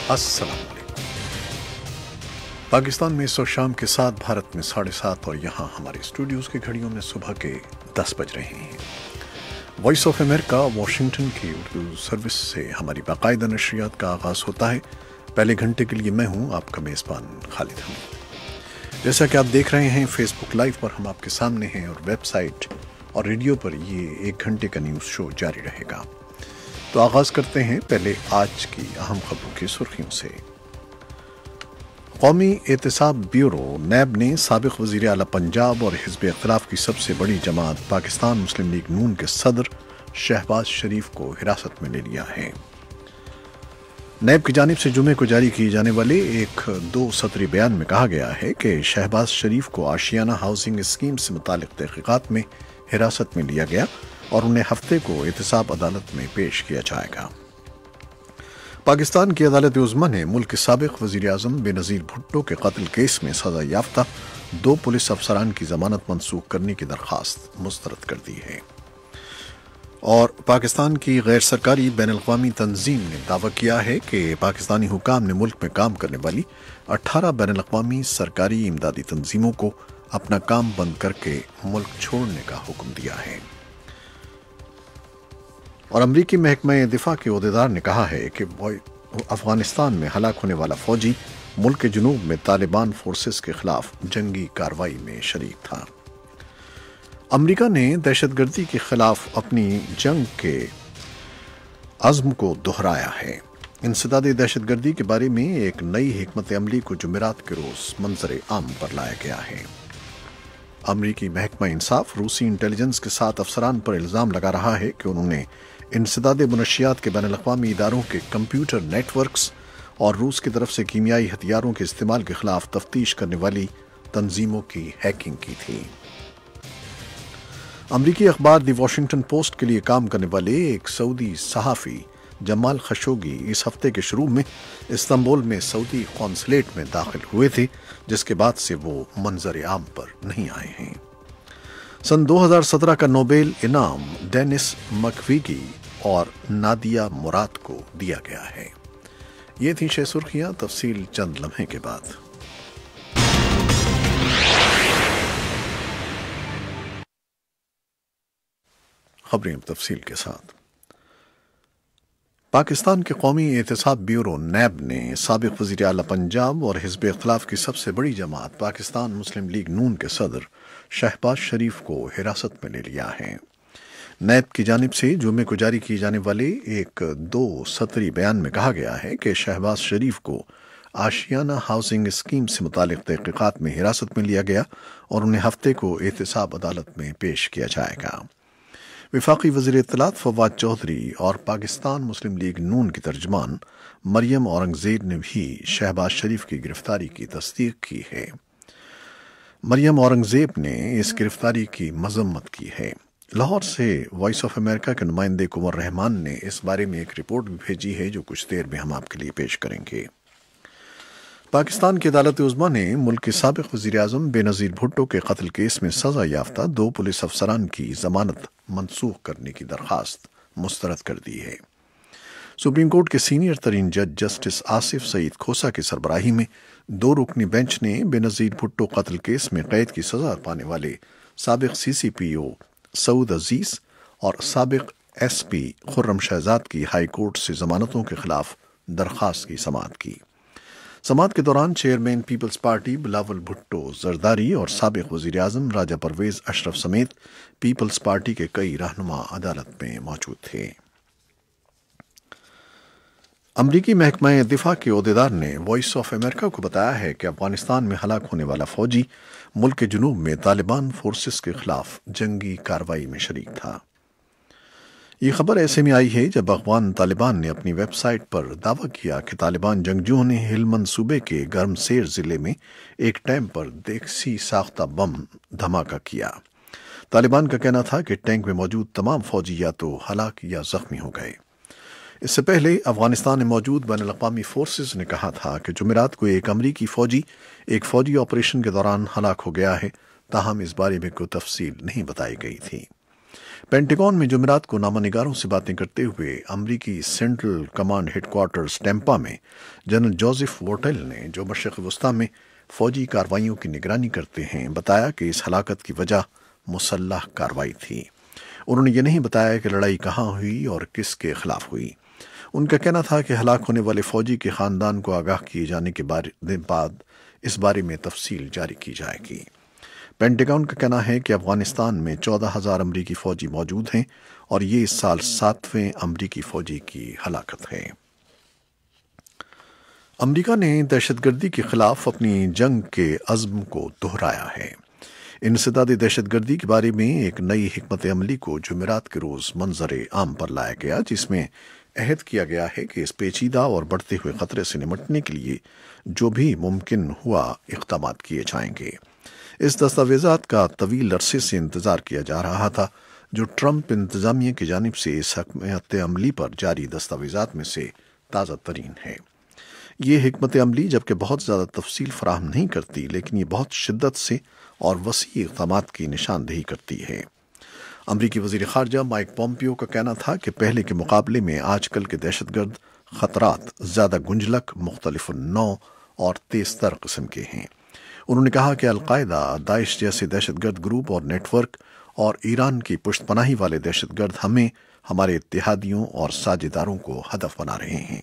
السلام علیکم۔ پاکستان میں اس وقت شام کے 7، بھارت میں 7:30 اور یہاں ہمارے اسٹوڈیوز کی گھڑیوں میں صبح کے 10 بج رہے ہیں۔ وائس آف امریکہ واشنگٹن کی اردو سروس سے ہماری باقاعدہ نشریات کا آغاز ہوتا ہے۔ پہلے گھنٹے کے لیے میں ہوں آپ کا میزبان خالد حمید۔ جیسا کہ آپ دیکھ رہے ہیں فیس بک لائیو پر ہم آپ کے سامنے ہیں، اور ویب سائٹ اور ریڈیو پر یہ 1 گھنٹے کا نیوز شو جاری رہے گا۔ تو آغاز کرتے ہیں پہلے آج کی اہم خبروں کی سرخیوں سے۔ قومی احتساب بیورو نیب نے سابق وزیر اعلیٰ پنجاب اور حزب اختلاف کی سب سے بڑی جماعت پاکستان مسلم لیگ نون کے صدر شہباز شریف کو حراست میں لے لیا ہے۔ نیب کی جانب سے جمعے کو جاری کیے جانے والے ایک 2 سطری بیان میں کہا گیا ہے کہ شہباز شریف کو آشیانہ ہاؤسنگ اسکیم سے متعلق تحقیقات میں حراست میں لیا گیا اور انہیں ہفتے کو احتساب عدالت میں پیش کیا جائے گا۔ پاکستان کی عدالت عظمیٰ نے ملک کے سابق وزیر اعظم بے نظیر بھٹو کے قتل کیس میں سزا یافتہ 2 پولیس افسران کی ضمانت منسوخ کرنے کی درخواست مسترد کر دی ہے۔ اور پاکستان کی غیر سرکاری بین الاقوامی تنظیم نے دعویٰ کیا ہے کہ پاکستانی حکام نے ملک میں کام کرنے والی 18 بین الاقوامی سرکاری امدادی تنظیموں کو اپنا کام بند کر کے ملک چھوڑنے کا حکم دیا ہے۔ اور امریکی محکمہ دفاع کے عہدیدار نے کہا ہے کہ افغانستان میں ہلاک ہونے والا فوجی ملک کے جنوب میں طالبان فورسز کے خلاف جنگی کارروائی میں شریک تھا۔ امریکہ نے دہشت گردی کے خلاف اپنی جنگ کے عزم کو دہرایا ہے۔ انسداد دہشت گردی کے بارے میں ایک نئی حکمت عملی کو جمعرات کے روز منظر عام پر لایا گیا ہے۔ امریکی محکمہ انصاف روسی انٹیلیجنس کے 7 افسران پر الزام لگا رہا ہے کہ انہوں نے انسداد منشیات کے بین الاقوامی اداروں کے کمپیوٹر نیٹ ورکس اور روس کی طرف سے کیمیائی ہتھیاروں کے استعمال کے خلاف تفتیش کرنے والی تنظیموں کی ہیکنگ کی تھی۔ امریکی اخبار دی واشنگٹن پوسٹ کے لیے کام کرنے والے ایک سعودی صحافی جمال خشوگی اس ہفتے کے شروع میں استنبول میں سعودی قونصلیٹ میں داخل ہوئے تھے، جس کے بعد سے وہ منظر عام پر نہیں آئے ہیں۔ سن 2017 کا نوبیل انعام ڈینس مکویگی اور نادیہ مراد کو دیا گیا ہے۔ یہ تھیں 6 سرخیاں، تفصیل چند لمحے کے بعد۔ خبریں تفصیل کے ساتھ۔ پاکستان کے قومی احتساب بیورو نیب نے سابق وزیر اعلیٰ پنجاب اور حزب اختلاف کی سب سے بڑی جماعت پاکستان مسلم لیگ نون کے صدر شہباز شریف کو حراست میں لے لیا ہے۔ نیب کی جانب سے جمعے کو جاری کیے جانے والے ایک 2 سطری بیان میں کہا گیا ہے کہ شہباز شریف کو آشیانہ ہاؤسنگ اسکیم سے متعلق تحقیقات میں حراست میں لیا گیا اور انہیں ہفتے کو احتساب عدالت میں پیش کیا جائے گا۔ وفاقی وزیر اطلاعات فواد چودھری اور پاکستان مسلم لیگ نون کی ترجمان مریم اورنگزیب نے بھی شہباز شریف کی گرفتاری کی تصدیق کی ہے۔ مریم اورنگزیب نے اس گرفتاری کی مذمت کی ہے۔ لاہور سے وائس آف امریکہ کے نمائندے قمر رحمان نے اس بارے میں ایک رپورٹ بھی بھیجی ہے جو کچھ دیر میں ہم آپ کے لیے پیش کریں گے۔ پاکستان کی عدالت عظمیٰ نے ملک کے سابق وزیر اعظم بے نظیر بھٹو کے قتل کیس میں سزا یافتہ 2 پولیس افسران کی ضمانت منسوخ کرنے کی درخواست مسترد کر دی ہے۔ سپریم کورٹ کے سینئر ترین جج جسٹس آصف سعید کھوسہ کی سربراہی میں 2 رکنی بینچ نے بے نظیر بھٹو قتل کیس میں قید کی سزا پانے والے سابق CCPO سعود عزیز اور سابق SP خرم شہزاد کی ہائی کورٹ سے ضمانتوں کے خلاف درخواست کی سماعت کی۔ سماعت کے دوران چیئرمین پیپلز پارٹی بلاول بھٹو زرداری اور سابق وزیر اعظم راجہ پرویز اشرف سمیت پیپلز پارٹی کے کئی رہنما عدالت میں موجود تھے۔ امریکی محکمہ دفاع کے عہدیدار نے وائس آف امریکہ کو بتایا ہے کہ افغانستان میں ہلاک ہونے والا فوجی ملک کے جنوب میں طالبان فورسز کے خلاف جنگی کارروائی میں شریک تھا۔ یہ خبر ایسے میں آئی ہے جب افغان طالبان نے اپنی ویب سائٹ پر دعویٰ کیا کہ طالبان جنگجوؤں نے ہلمند صوبے کے گرمسیر ضلع میں ایک ٹینک پر دیسی ساختہ بم دھماکہ کیا۔ طالبان کا کہنا تھا کہ ٹینک میں موجود تمام فوجی یا تو ہلاک یا زخمی ہو گئے۔ اس سے پہلے افغانستان میں موجود بین الاقوامی فورسز نے کہا تھا کہ جمعرات کو ایک امریکی فوجی ایک فوجی آپریشن کے دوران ہلاک ہو گیا ہے، تاہم اس بارے میں کوئی تفصیل نہیں بتائی گئی تھی۔ پینٹاگن میں جمعرات کو نامہ نگاروں سے باتیں کرتے ہوئے امریکی سینٹرل کمانڈ ہیڈ کوارٹرز ٹیمپا میں جنرل جوزف ووٹل نے، جو مشرق وسطی میں فوجی کارروائیوں کی نگرانی کرتے ہیں، بتایا کہ اس ہلاکت کی وجہ مسلح کارروائی تھی۔ انہوں نے یہ نہیں بتایا کہ لڑائی کہاں ہوئی اور کس کے خلاف ہوئی۔ ان کا کہنا تھا کہ ہلاک ہونے والے فوجی کے خاندان کو آگاہ کیے جانے کے بعد اس بارے میں تفصیل جاری کی جائے گی۔ پینٹاگن کا کہنا ہے کہ افغانستان میں 14,000 امریکی فوجی موجود ہیں اور یہ اس سال 7ویں امریکی فوجی کی ہلاکت ہے۔ امریکہ نے دہشت گردی کے خلاف اپنی جنگ کے عزم کو دہرایا ہے۔ انسداد دہشت گردی کے بارے میں ایک نئی حکمت عملی کو جمعرات کے روز منظر عام پر لایا گیا، جس میں عہد کیا گیا ہے کہ اس پیچیدہ اور بڑھتے ہوئے خطرے سے نمٹنے کے لیے جو بھی ممکن ہوا اقدامات کیے جائیں گے۔ اس دستاویزات کا طویل عرصے سے انتظار کیا جا رہا تھا، جو ٹرمپ انتظامیہ کی جانب سے اس حکمت عملی پر جاری دستاویزات میں سے تازہ ترین ہے۔ یہ حکمت عملی جبکہ بہت زیادہ تفصیل فراہم نہیں کرتی، لیکن یہ بہت شدت سے اور وسیع اقدامات کی نشاندہی کرتی ہے۔ امریکی وزیر خارجہ مائک پومپیو کا کہنا تھا کہ پہلے کے مقابلے میں آج کل کے دہشت گرد خطرات زیادہ گنجلک، مختلف نوع اور تیز تر قسم کے ہیں۔ انہوں نے کہا کہ القاعدہ، داعش جیسے دہشت گرد گروپ اور نیٹ ورک اور ایران کی پشت پناہی والے دہشت گرد ہمیں، ہمارے اتحادیوں اور ساجھیداروں کو ہدف بنا رہے ہیں۔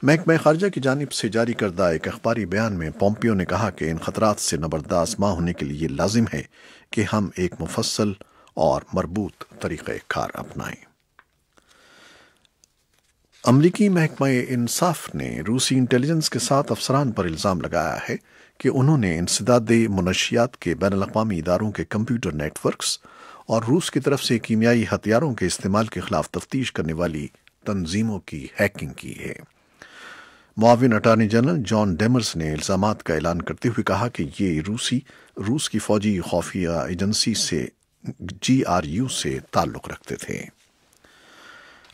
محکمہ خارجہ کی جانب سے جاری کردہ ایک اخباری بیان میں پومپیو نے کہا کہ ان خطرات سے نبردست ماں ہونے کے لیے لازم ہے کہ ہم ایک مفصل اور مربوط طریقہ کار اپنائیں۔ امریکی محکمہ انصاف نے روسی انٹیلیجنس کے 7 افسران پر الزام لگایا ہے کہ انہوں نے انسداد منشیات کے بین الاقوامی اداروں کے کمپیوٹر نیٹ ورکس اور روس کی طرف سے کیمیائی ہتھیاروں کے استعمال کے خلاف تفتیش کرنے والی تنظیموں کی ہیکنگ کی ہے۔ معاون اٹارنی جنرل جان ڈیمرز نے الزامات کا اعلان کرتے ہوئے کہا کہ یہ روس کی فوجی خفیہ ایجنسی سے GRU سے تعلق رکھتے تھے۔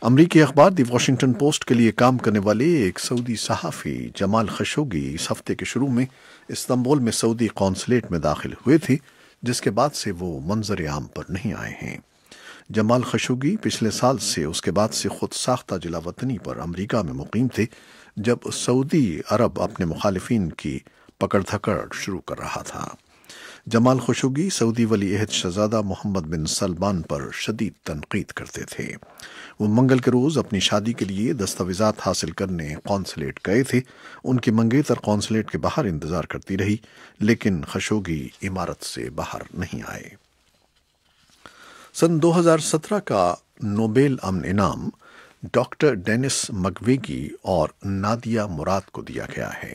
امریکی اخبار دی واشنگٹن پوسٹ کے لیے کام کرنے والے ایک سعودی صحافی جمال خشوگی اس ہفتے کے شروع میں استنبول میں سعودی قونصلیٹ میں داخل ہوئے تھے، جس کے بعد سے وہ منظر عام پر نہیں آئے ہیں۔ جمال خشوگی پچھلے سال سے اس کے بعد سے خود ساختہ جلا وطنی پر امریکہ میں مقیم تھے، جب سعودی عرب اپنے مخالفین کی پکڑ دھکڑ شروع کر رہا تھا۔ جمال خشوگی سعودی ولی عہد شہزادہ محمد بن سلمان پر شدید تنقید کرتے تھے۔ وہ منگل کے روز اپنی شادی کے لیے دستاویزات حاصل کرنے قونصلیٹ گئے تھے۔ ان کی منگیتر قونصلیٹ کے باہر انتظار کرتی رہی، لیکن خشوگی عمارت سے باہر نہیں آئے۔ سن 2017 کا نوبیل امن انعام ڈاکٹر ڈینس مکویگی اور نادیہ مراد کو دیا گیا ہے۔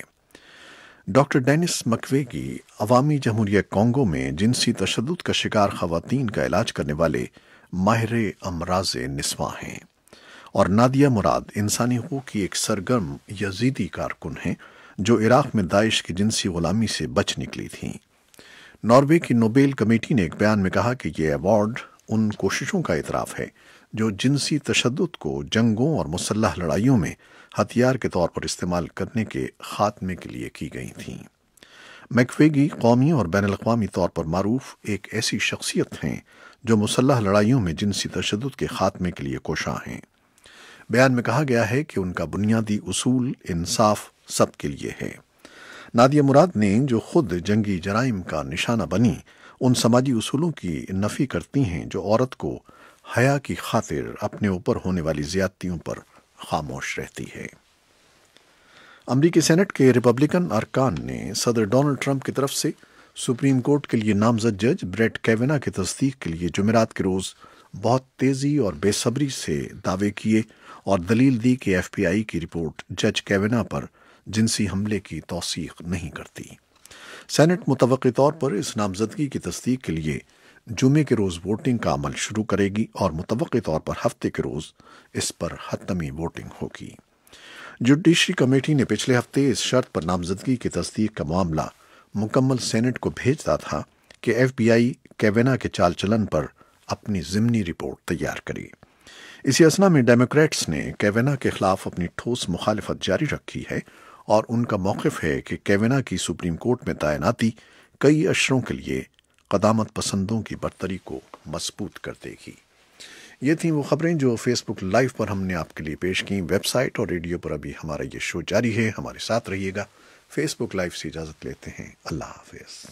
ڈاکٹر ڈینس مکویگی عوامی جمہوریہ کانگو میں جنسی تشدد کا شکار خواتین کا علاج کرنے والے ماہر امراض نسواں ہیں، اور نادیہ مراد انسانی حقوق کی ایک سرگرم یزیدی کارکن ہیں جو عراق میں داعش کی جنسی غلامی سے بچ نکلی تھیں۔ ناروے کی نوبیل کمیٹی نے ایک بیان میں کہا کہ یہ ایوارڈ ان کوششوں کا اعتراف ہے جو جنسی تشدد کو جنگوں اور مسلح لڑائیوں میں ہتھیار کے طور پر استعمال کرنے کے خاتمے کے لیے کی گئی تھیں۔ میکویگی قومی اور بین الاقوامی طور پر معروف ایک ایسی شخصیت ہیں جو مسلح لڑائیوں میں جنسی تشدد کے خاتمے کے لیے کوشاں ہیں۔ بیان میں کہا گیا ہے کہ ان کا بنیادی اصول انصاف سب کے لیے ہے۔ نادیہ مراد نے، جو خود جنگی جرائم کا نشانہ بنی، ان سماجی اصولوں کی نفی کرتی ہیں جو عورت کو حیا کی خاطر اپنے اوپر ہونے والی زیادتیوں پر خاموش رہتی ہے۔ امریکی سینٹ کے ریپبلکن ارکان نے صدر ڈونلڈ ٹرمپ کی طرف سے سپریم کورٹ کے لیے نامزد جج بریٹ کیوینا کی تصدیق کے لیے جمعرات کے روز بہت تیزی اور بے صبری سے دعوے کیے اور دلیل دی کہ FBI کی رپورٹ جج کیوینا پر جنسی حملے کی توثیق نہیں کرتی۔ سینٹ متوقع طور پر اس نامزدگی کی تصدیق کے لیے جمعے کے روز ووٹنگ کا عمل شروع کرے گی اور متوقع طور پر ہفتے کے روز اس پر حتمی ووٹنگ ہوگی۔ جوڈیشری کمیٹی نے پچھلے ہفتے اس شرط پر نامزدگی کی تصدیق کا معاملہ مکمل سینٹ کو بھیجا تھا کہ FBI کیوینا کے چال چلن پر اپنی ضمنی رپورٹ تیار کرے۔ اسی اثنا میں ڈیموکریٹس نے کیوینا کے خلاف اپنی ٹھوس مخالفت جاری رکھی ہے اور ان کا موقف ہے کہ کیوینا کی سپریم کورٹ میں تعیناتی کئی اشروں کے لیے قدامت پسندوں کی برتری کو مضبوط کر دے گی۔ یہ تھیں وہ خبریں جو فیس بک لائیو پر ہم نے آپ کے لیے پیش کیں۔ ویب سائٹ اور ریڈیو پر ابھی ہمارا یہ شو جاری ہے، ہمارے ساتھ رہیے گا۔ فیس بک لائیو سے اجازت لیتے ہیں، اللہ حافظ۔